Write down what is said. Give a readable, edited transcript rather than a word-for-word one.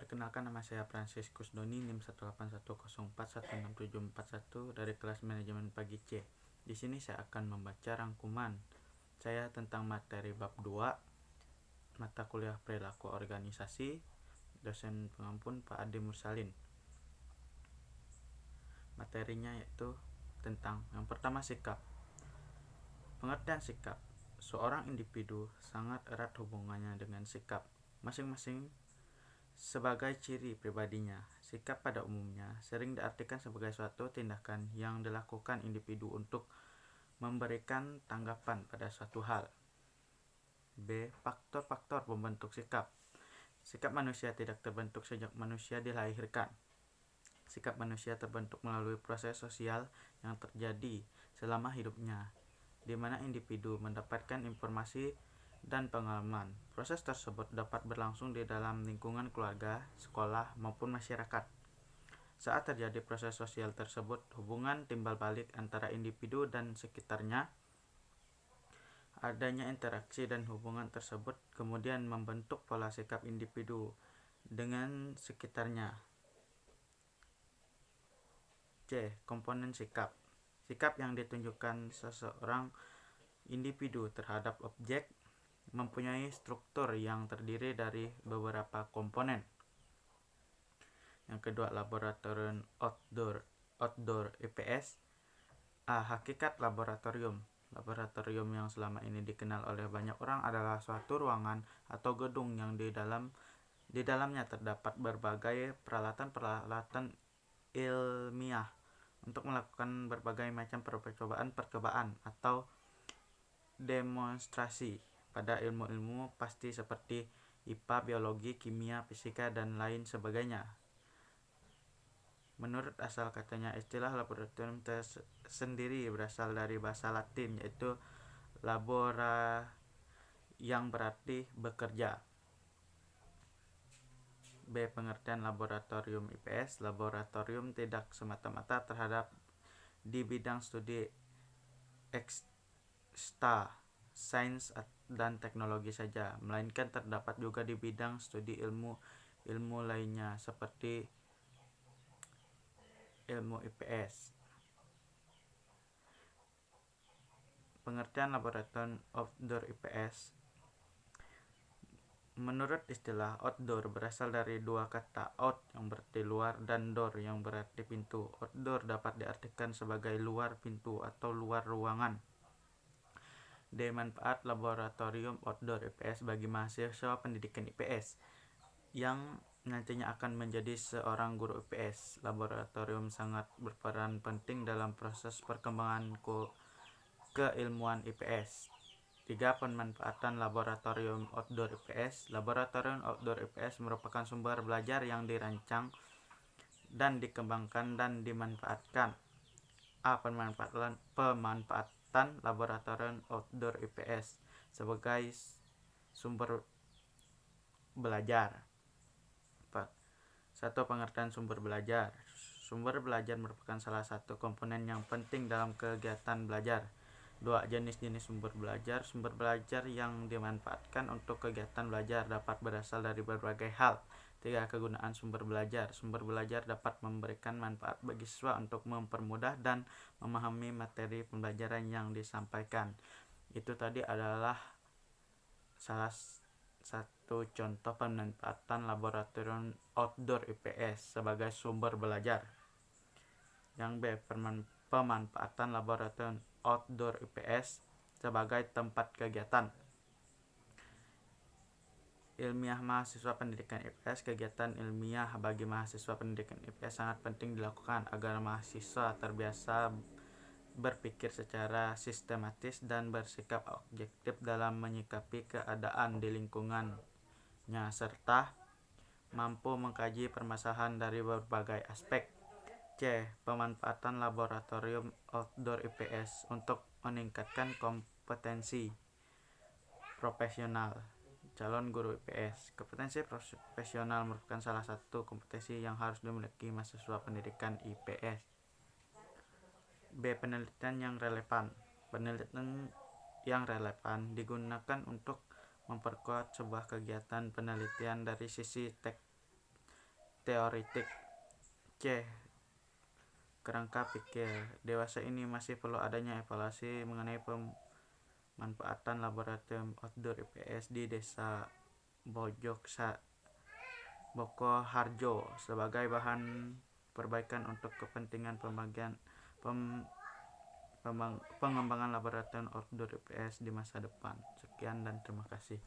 Perkenalkan, nama saya Franciscus Doni, NIM 181041671 dari kelas manajemen pagi C. Di sini saya akan membaca rangkuman saya tentang materi bab 2, mata kuliah perilaku organisasi, dosen pengampun Pak Ade Mursalin. Materinya yaitu tentang yang pertama, sikap. Pengertian sikap. Seorang individu sangat erat hubungannya dengan sikap masing-masing sebagai ciri pribadinya. Sikap pada umumnya sering diartikan sebagai suatu tindakan yang dilakukan individu untuk memberikan tanggapan pada suatu hal. B. Faktor-faktor pembentuk sikap. Sikap manusia tidak terbentuk sejak manusia dilahirkan. Sikap manusia terbentuk melalui proses sosial yang terjadi selama hidupnya, di mana individu mendapatkan informasi dan pengalaman. Proses tersebut dapat berlangsung di dalam lingkungan keluarga, sekolah, maupun masyarakat. Saat terjadi proses sosial tersebut, hubungan timbal balik antara individu dan sekitarnya. Adanya interaksi dan hubungan tersebut kemudian membentuk pola sikap individu dengan sekitarnya. C. Komponen sikap. Sikap yang ditunjukkan seseorang individu terhadap objek mempunyai struktur yang terdiri dari beberapa komponen. Yang kedua, laboratorium outdoor IPS. A. Hakikat laboratorium. Laboratorium yang selama ini dikenal oleh banyak orang adalah suatu ruangan atau gedung yang di dalamnya terdapat berbagai peralatan ilmiah untuk melakukan berbagai macam percobaan atau demonstrasi pada ilmu-ilmu pasti seperti IPA, biologi, kimia, fisika, dan lain sebagainya. Menurut asal katanya, istilah laboratorium sendiri berasal dari bahasa Latin, yaitu labora, yang berarti bekerja. B. Pengertian laboratorium IPS. Laboratorium tidak semata-mata terhadap di bidang studi ekstra sains dan teknologi saja, melainkan terdapat juga di bidang studi ilmu lainnya seperti ilmu IPS. Pengertian laboratorium outdoor IPS. Menurut istilah, outdoor berasal dari dua kata, out yang berarti luar dan door yang berarti pintu. Outdoor dapat diartikan sebagai luar pintu atau luar ruangan. D. Manfaat laboratorium outdoor IPS bagi mahasiswa pendidikan IPS yang nantinya akan menjadi seorang guru IPS. Laboratorium sangat berperan penting dalam proses perkembangan keilmuan IPS. 3. Pemanfaatan laboratorium outdoor IPS. Laboratorium outdoor IPS merupakan sumber belajar yang dirancang dan dikembangkan dan dimanfaatkan. A. Pemanfaatan laboratorium outdoor IPS sebagai sumber belajar. 1. Pengertian sumber belajar. Sumber belajar merupakan salah satu komponen yang penting dalam kegiatan belajar. 2. Jenis-jenis sumber belajar. Sumber belajar yang dimanfaatkan untuk kegiatan belajar dapat berasal dari berbagai hal. 3. Kegunaan sumber belajar. Sumber belajar dapat memberikan manfaat bagi siswa untuk mempermudah dan memahami materi pembelajaran yang disampaikan. Itu tadi adalah salah satu contoh pemanfaatan laboratorium outdoor IPS sebagai sumber belajar. Yang B. Pemanfaatan laboratorium outdoor IPS sebagai tempat kegiatan ilmiah mahasiswa pendidikan IPS. Kegiatan ilmiah bagi mahasiswa pendidikan IPS sangat penting dilakukan agar mahasiswa terbiasa berpikir secara sistematis dan bersikap objektif dalam menyikapi keadaan di lingkungannya serta mampu mengkaji permasalahan dari berbagai aspek. C. Pemanfaatan laboratorium outdoor IPS untuk meningkatkan kompetensi profesional calon guru IPS. Kompetensi profesional merupakan salah satu kompetensi yang harus dimiliki mahasiswa pendidikan IPS. B. Penelitian yang relevan. Penelitian yang relevan digunakan untuk memperkuat sebuah kegiatan penelitian dari sisi teoretik. C. Kerangka pikir. Dewasa ini masih perlu adanya evaluasi mengenai pemanfaatan laboratorium outdoor IPS di Desa Bokoharjo sebagai bahan perbaikan untuk kepentingan pengembangan laboratorium outdoor IPS di masa depan. Sekian dan terima kasih.